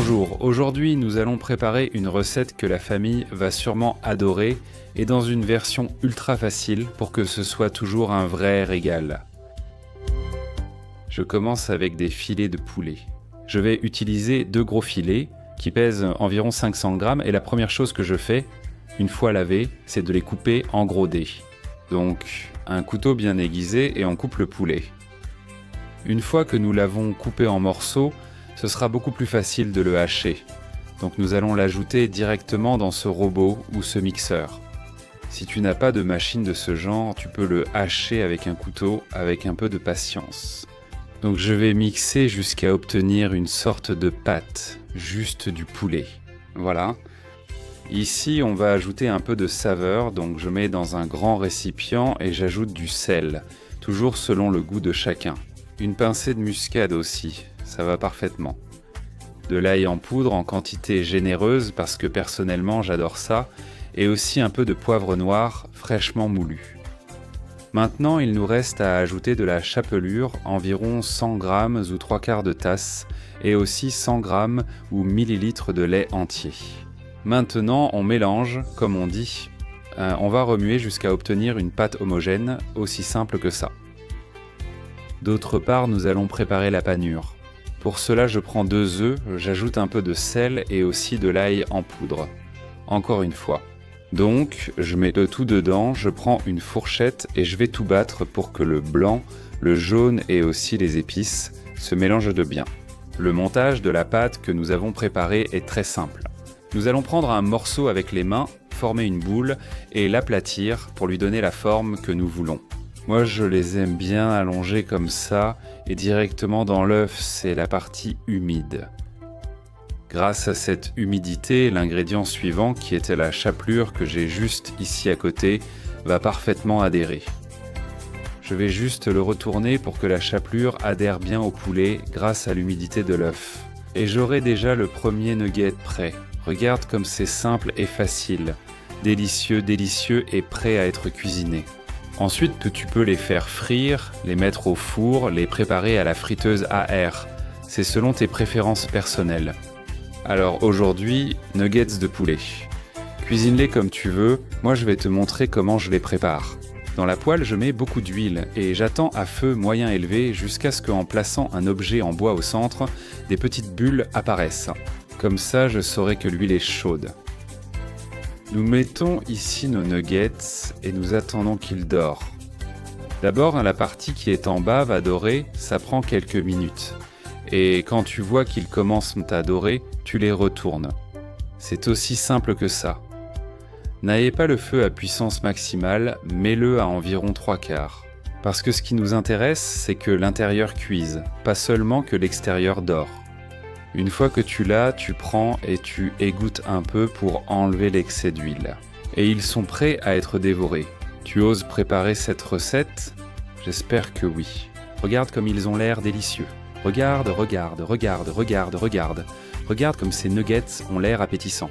Bonjour, aujourd'hui nous allons préparer une recette que la famille va sûrement adorer et dans une version ultra facile pour que ce soit toujours un vrai régal. Je commence avec des filets de poulet. Je vais utiliser 2 gros filets qui pèsent environ 500 grammes et la première chose que je fais, une fois lavés, c'est de les couper en gros dés. Donc un couteau bien aiguisé et on coupe le poulet. Une fois que nous l'avons coupé en morceaux, ce sera beaucoup plus facile de le hacher. Donc nous allons l'ajouter directement dans ce robot ou ce mixeur. Si tu n'as pas de machine de ce genre, tu peux le hacher avec un couteau avec un peu de patience. Donc je vais mixer jusqu'à obtenir une sorte de pâte, juste du poulet. Voilà. Ici, on va ajouter un peu de saveur, donc je mets dans un grand récipient et j'ajoute du sel, toujours selon le goût de chacun. Une pincée de muscade aussi, ça va parfaitement. De l'ail en poudre en quantité généreuse parce que personnellement j'adore ça, et aussi un peu de poivre noir fraîchement moulu. Maintenant, il nous reste à ajouter de la chapelure, environ 100 g ou 3/4 de tasse, et aussi 100 g ou millilitres de lait entier. Maintenant, on mélange, comme on dit. On va remuer jusqu'à obtenir une pâte homogène, aussi simple que ça. D'autre part, nous allons préparer la panure. Pour cela, je prends 2 œufs, j'ajoute un peu de sel et aussi de l'ail en poudre. Encore une fois. Donc, je mets le tout dedans, je prends une fourchette et je vais tout battre pour que le blanc, le jaune et aussi les épices se mélangent de bien. Le montage de la pâte que nous avons préparée est très simple. Nous allons prendre un morceau avec les mains, former une boule et l'aplatir pour lui donner la forme que nous voulons. Moi, je les aime bien allongés comme ça, et directement dans l'œuf, c'est la partie humide. Grâce à cette humidité, l'ingrédient suivant, qui était la chapelure que j'ai juste ici à côté, va parfaitement adhérer. Je vais juste le retourner pour que la chapelure adhère bien au poulet grâce à l'humidité de l'œuf. Et j'aurai déjà le premier nugget prêt. Regarde comme c'est simple et facile. Délicieux, délicieux et prêt à être cuisiné. Ensuite, tu peux les faire frire, les mettre au four, les préparer à la friteuse à air. C'est selon tes préférences personnelles. Alors aujourd'hui, nuggets de poulet. Cuisine-les comme tu veux, moi je vais te montrer comment je les prépare. Dans la poêle, je mets beaucoup d'huile et j'attends à feu moyen élevé jusqu'à ce qu'en plaçant un objet en bois au centre, des petites bulles apparaissent. Comme ça, je saurai que l'huile est chaude. Nous mettons ici nos nuggets et nous attendons qu'ils dorent. D'abord, la partie qui est en bas va dorer, ça prend quelques minutes. Et quand tu vois qu'ils commencent à dorer, tu les retournes. C'est aussi simple que ça. N'ayez pas le feu à puissance maximale, mets-le à environ 3/4. Parce que ce qui nous intéresse, c'est que l'intérieur cuise, pas seulement que l'extérieur dore. Une fois que tu l'as, tu prends et tu égouttes un peu pour enlever l'excès d'huile. Et ils sont prêts à être dévorés. Tu oses préparer cette recette? J'espère que oui. Regarde comme ils ont l'air délicieux. Regarde, regarde, regarde, regarde, regarde. Regarde comme ces nuggets ont l'air appétissants.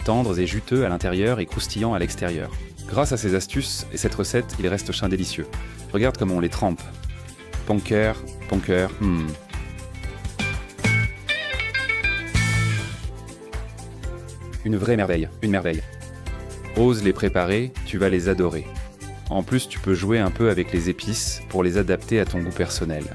Tendres et juteux à l'intérieur et croustillants à l'extérieur. Grâce à ces astuces et cette recette, ils restent chins délicieux. Regarde comment on les trempe. Ponker, ponker, Une vraie merveille, une merveille. Ose les préparer, tu vas les adorer. En plus, tu peux jouer un peu avec les épices pour les adapter à ton goût personnel.